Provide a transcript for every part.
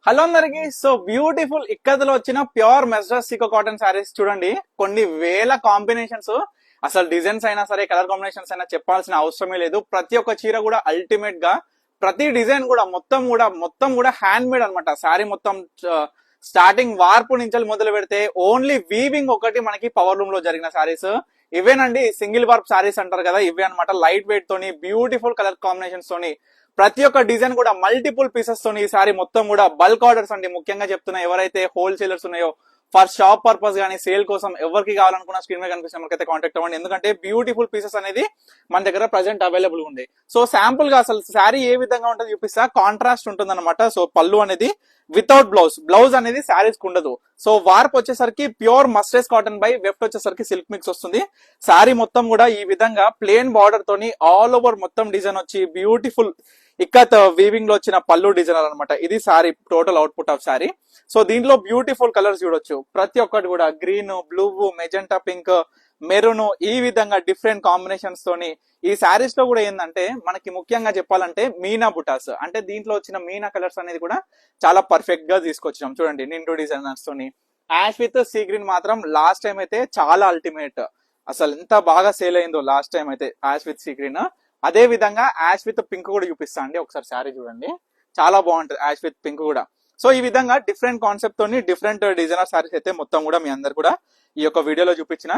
Hello అందరికి. So beautiful ఇక్కతలో వచ్చిన pure మెస్రస్ Sikoa cotton saris చూడండి. కొన్ని వేల కాంబినేషన్స్, అసలు డిజైన్స్ అయినా సరే, కలర్ కాంబినేషన్స్ అయినా చెప్పాల్సిన అవసరమే లేదు. ప్రతి ఒక్క చీర కూడా అల్టిమేట్ గా, ప్రతి డిజైన్ కూడా మొత్తం కూడా హ్యాండ్ మేడ్ అనమాట. శారీ మొత్తం స్టార్టింగ్ వార్పు నుంచి మొదలు పెడితే ఓన్లీ వీవింగ్ ఒకటి మనకి పవర్ లూమ్ లో జరిగిన శారీస్ ఇవేనండి. సింగిల్ వార్ప్ శారీస్ అంటారు కదా, ఇవే అనమాట. లైట్ వెయిట్ తోని, బ్యూటిఫుల్ కలర్ కాంబినేషన్స్ తోని, ప్రతి ఒక్క డిజైన్ కూడా మల్టిపుల్ పీసెస్ తోని ఈ సారీ మొత్తం కూడా బల్క్ ఆర్డర్స్ అండి. ముఖ్యంగా చెప్తున్నా, ఎవరైతే హోల్సేలర్స్ ఉన్నాయో ఫర్ షాప్ పర్పస్ గానీ సేల్ కోసం ఎవరికి కావాలనుకున్న స్క్రీన్ మీద కనిపిస్తున్న మనకైతే కాంటాక్ట్ అవ్వండి. ఎందుకంటే బ్యూటిఫుల్ పీసెస్ అనేది మన దగ్గర ప్రెసెంట్ అవైలబుల్ ఉంది. సో శాంపుల్ గా అసలు శారీ ఏ విధంగా ఉంటుంది చూపిస్తా. కాంట్రాస్ట్ ఉంటుంది అనమాట. సో పళ్ళు అనేది వితౌట్ బ్లౌజ్ అనేది శారీస్ కు ఉండదు. సో వార్ప్ వచ్చేసరికి ప్యూర్ మస్టర్స్ కాటన్ బై వెఫ్ట్ వచ్చేసరికి సిల్క్ మిక్స్ వస్తుంది. శారీ మొత్తం కూడా ఈ విధంగా ప్లేన్ బార్డర్ తోని ఆల్ ఓవర్ మొత్తం డిజైన్ వచ్చి బ్యూటిఫుల్ ఇక్కత్ వీవింగ్ లో వచ్చిన పళ్ళు డిజైనర్ అనమాట. ఇది sari total output of sari. So దీంట్లో బ్యూటిఫుల్ కలర్స్ చూడొచ్చు. ప్రతి ఒక్కటి కూడా green, blue, magenta pink, maroon, ఈ విధంగా డిఫరెంట్ కాంబినేషన్స్ తోని ఈ శారీస్ లో కూడా ఏంటంటే మనకి ముఖ్యంగా చెప్పాలంటే మీనా బుటాస్, అంటే దీంట్లో వచ్చిన మీనా కలర్స్ అనేది కూడా చాలా పర్ఫెక్ట్ గా తీసుకొచ్చినాం. చూడండి, నిండు డిజైనర్స్ తోని యాష్ విత్ సీ గ్రీన్ మాత్రం లాస్ట్ టైం అయితే చాలా అల్టిమేట్. అసలు ఎంత బాగా సేల్ అయిందో లాస్ట్ టైం అయితే యాష్ విత్ సీ గ్రీన్. అదే విధంగా యాష్ విత్ పింక్ కూడా చూపిస్తా అండి. ఒకసారి శారీ చూడండి, చాలా బాగుంటుంది యాష్ విత్ పింక్ కూడా. సో ఈ విధంగా డిఫరెంట్ కాన్సెప్ట్ తోని డిఫరెంట్ డిజైనర్ శారీస్ అయితే మొత్తం కూడా మీ అందరు కూడా ఈ యొక్క వీడియోలో చూపించిన.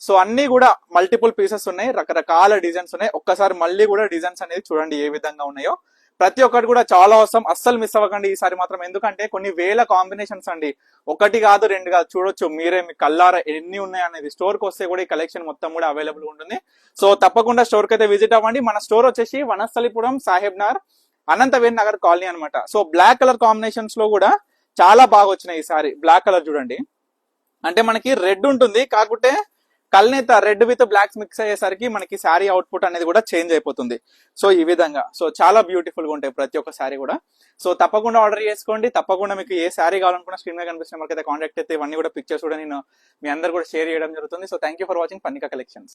సో అన్ని కూడా మల్టిపుల్ పీసెస్ ఉన్నాయి, రకరకాల డిజైన్స్ ఉన్నాయి. ఒక్కసారి మళ్ళీ కూడా డిజైన్స్ అనేది చూడండి ఏ విధంగా ఉన్నాయో. ప్రతి ఒక్కటి కూడా చాలా అవసరం, అస్సలు మిస్ అవ్వకండి ఈసారి మాత్రం. ఎందుకంటే కొన్ని వేల కాంబినేషన్స్ అండి, ఒకటి కాదు రెండు కాదు. చూడొచ్చు మీరే, మీ కల్లారా ఎన్ని ఉన్నాయి అనేది. స్టోర్ కి వస్తే కూడా ఈ కలెక్షన్ మొత్తం కూడా అవైలబుల్ ఉంటుంది. సో తప్పకుండా స్టోర్ కి అయితే విజిట్ అవ్వండి. మన స్టోర్ వచ్చేసి వనస్థలిపురం, సాహెబ్ నగర్, అనంతవేణ్ నగర్ కాలనీ అనమాట. సో బ్లాక్ కలర్ కాంబినేషన్స్ లో కూడా చాలా బాగా వచ్చినాయి ఈసారి. బ్లాక్ కలర్ చూడండి, అంటే మనకి రెడ్ ఉంటుంది, కాకుంటే కల్నేత రెడ్ విత్ బ్లాక్స్ మిక్స్ అయ్యేసరికి మనకి శారీ అవుట్పుట్ అనేది కూడా చేంజ్ అయిపోతుంది. సో ఈ విధంగా సో చాలా బ్యూటిఫుల్ గా ఉంటాయి ప్రతి ఒక్క శారీ కూడా. సో తప్పకుండా ఆర్డర్ చేసుకోండి. తప్పకుండా మీకు ఏ శారీ కావాలనుకున్న స్క్రీన్ మీద కనిపిస్తున్న మనకైతే కాంటాక్ట్ అయితే ఇవన్నీ కూడా పిక్చర్స్ కూడా నేను మీ అందరు కూడా షేర్ చేయడం జరుగుతుంది. So thank you for watching Pannika collections.